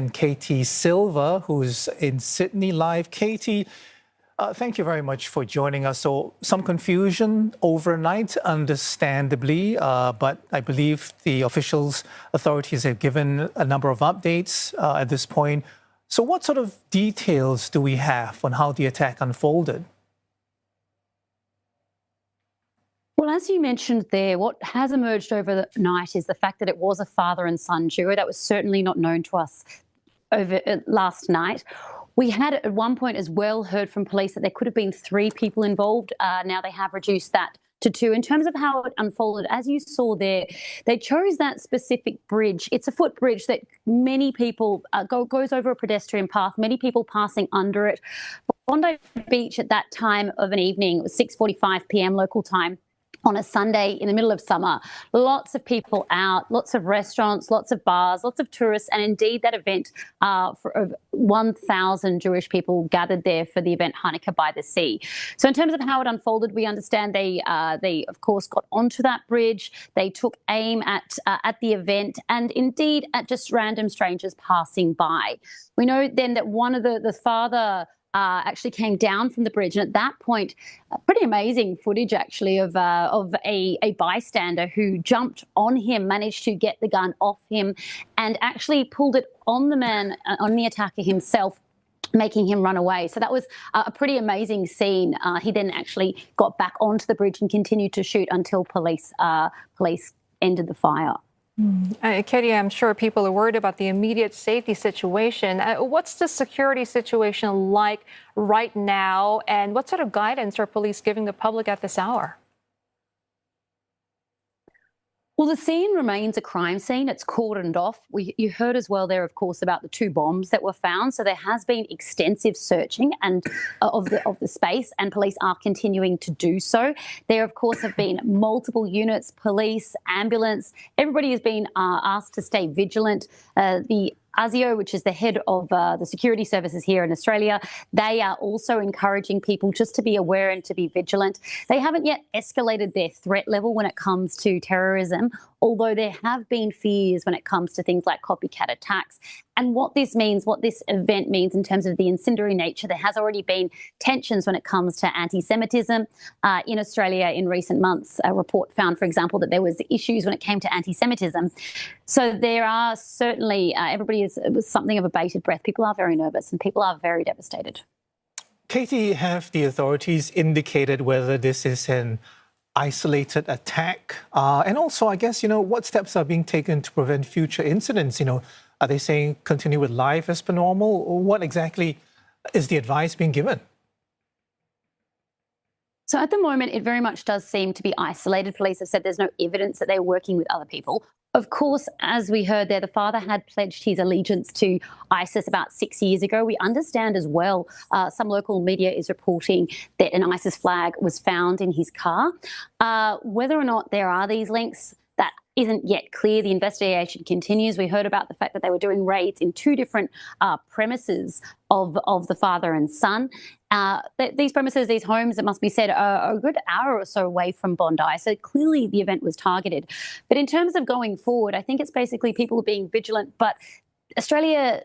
Katie Silva, who's in Sydney live. Katie, thank you very much for joining us. So some confusion overnight, understandably, but I believe the authorities have given a number of updates at this point. So what sort of details do we have on how the attack unfolded? Well, as you mentioned there, what has emerged over the night is the fact that it was a father and son duo. That was certainly not known to us over last night. We had at one point as well heard from police that there could have been 3 people involved. Now they have reduced that to 2. In terms of how it unfolded, as you saw there, they chose that specific bridge. It's a footbridge that many people goes over a pedestrian path, many people passing under it. Bondi Beach at that time of an evening, it was 6:45 p.m. local time, on a Sunday in the middle of summer, lots of people out, lots of restaurants, lots of bars, lots of tourists, and indeed that event for 1,000 Jewish people gathered there for the event Hanukkah by the Sea. So in terms of how it unfolded, we understand they of course got onto that bridge. They took aim at the event and indeed at just random strangers passing by. We know then that one of the father actually came down from the bridge, and at that point, pretty amazing footage actually of a bystander who jumped on him, managed to get the gun off him, and actually pulled it on the man, on the attacker himself, making him run away. So that was a pretty amazing scene. He then actually got back onto the bridge and continued to shoot until police ended the fire. Katie, I'm sure people are worried about the immediate safety situation. What's the security situation like right now, and what sort of guidance are police giving the public at this hour? Well, the scene remains a crime scene. It's cordoned off. You heard as well there, of course, about the 2 bombs that were found. So there has been extensive searching and of the space, and police are continuing to do so. There, of course, have been multiple units, police, ambulance. Everybody has been asked to stay vigilant. The ASIO, which is the head of the security services here in Australia, they are also encouraging people just to be aware and to be vigilant. They haven't yet escalated their threat level when it comes to terrorism, although there have been fears when it comes to things like copycat attacks. And what this means, what this event means in terms of the incendiary nature, there has already been tensions when it comes to anti-Semitism. In Australia in recent months, a report found, for example, that there was issues when it came to anti-Semitism. So there are certainly, everybody is something of a bated breath. People are very nervous and people are very devastated. Katie, have the authorities indicated whether this is an isolated attack? And also, I guess, what steps are being taken to prevent future incidents? Are they saying continue with life as per normal? Or what exactly is the advice being given? So at the moment, it very much does seem to be isolated. Police have said there's no evidence that they're working with other people. Of course, as we heard there, the father had pledged his allegiance to ISIS about 6 years ago. We understand as well, some local media is reporting that an ISIS flag was found in his car. Whether or not there are these links, that isn't yet clear. The investigation continues. We heard about the fact that they were doing raids in 2 different premises of the father and son. These premises, these homes, it must be said, are a good hour or so away from Bondi. So clearly the event was targeted. But in terms of going forward, I think it's basically people being vigilant. But Australia,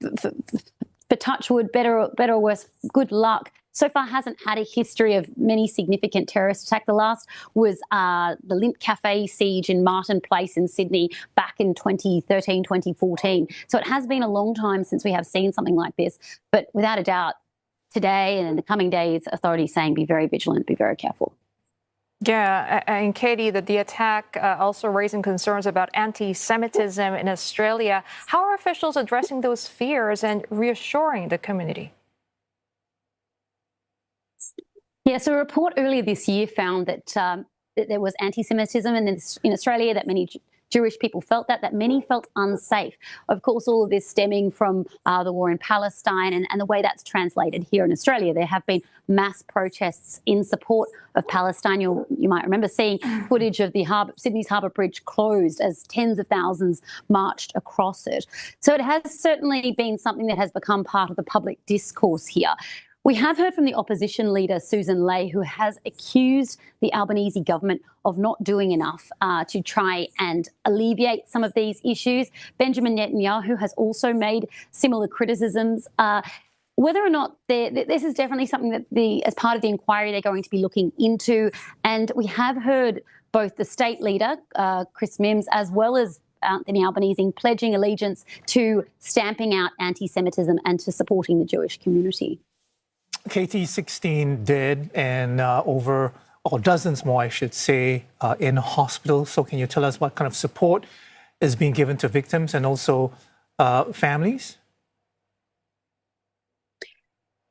for touch wood, better or worse, good luck, so far hasn't had a history of many significant terrorist attacks. The last was the Limp Cafe siege in Martin Place in Sydney back in 2013, 2014. So it has been a long time since we have seen something like this. But without a doubt, today and in the coming days, authorities saying be very vigilant, be very careful. Yeah, and Katie, the attack also raising concerns about anti-Semitism in Australia. How are officials addressing those fears and reassuring the community? Yeah, so a report earlier this year found that there was anti-Semitism in Australia, that many Jewish people felt that many felt unsafe. Of course, all of this stemming from the war in Palestine and the way that's translated here in Australia. There have been mass protests in support of Palestine. You might remember seeing footage of the Sydney's Harbour Bridge closed as tens of thousands marched across it. So it has certainly been something that has become part of the public discourse here. We have heard from the opposition leader, Susan Ley, who has accused the Albanese government of not doing enough to try and alleviate some of these issues. Benjamin Netanyahu has also made similar criticisms. Whether or not this is definitely something that as part of the inquiry, they're going to be looking into. And we have heard both the state leader, Chris Mims, as well as Anthony Albanese pledging allegiance to stamping out anti-Semitism and to supporting the Jewish community. Katie, 16 dead and or dozens more, I should say, in hospital. So can you tell us what kind of support is being given to victims and also families?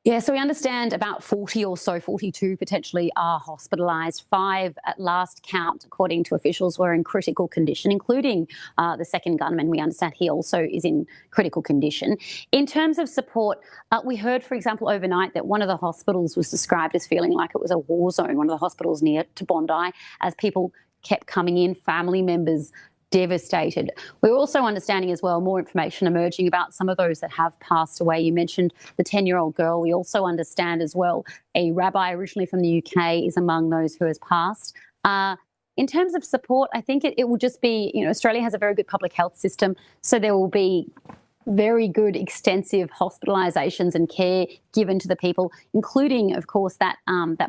Yeah, so we understand about 40 or so, 42 potentially are hospitalised. 5 at last count, according to officials, were in critical condition, including the second gunman. We understand he also is in critical condition. In terms of support, we heard, for example, overnight that one of the hospitals was described as feeling like it was a war zone, one of the hospitals near to Bondi, as people kept coming in, family members devastated. We're also understanding as well more information emerging about some of those that have passed away. You mentioned the 10-year-old girl. We also understand as well a rabbi originally from the UK is among those who has passed. In terms of support, I think it will just be, Australia has a very good public health system, so there will be very good, extensive hospitalisations and care given to the people, including, of course, that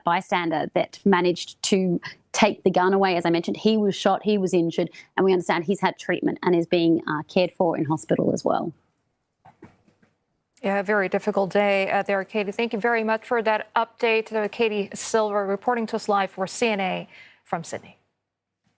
bystander that managed to take the gun away. As I mentioned, he was shot, he was injured, and we understand he's had treatment and is being cared for in hospital as well. Yeah, a very difficult day there, Katie. Thank you very much for that update. Katie Silver reporting to us live for CNA from Sydney.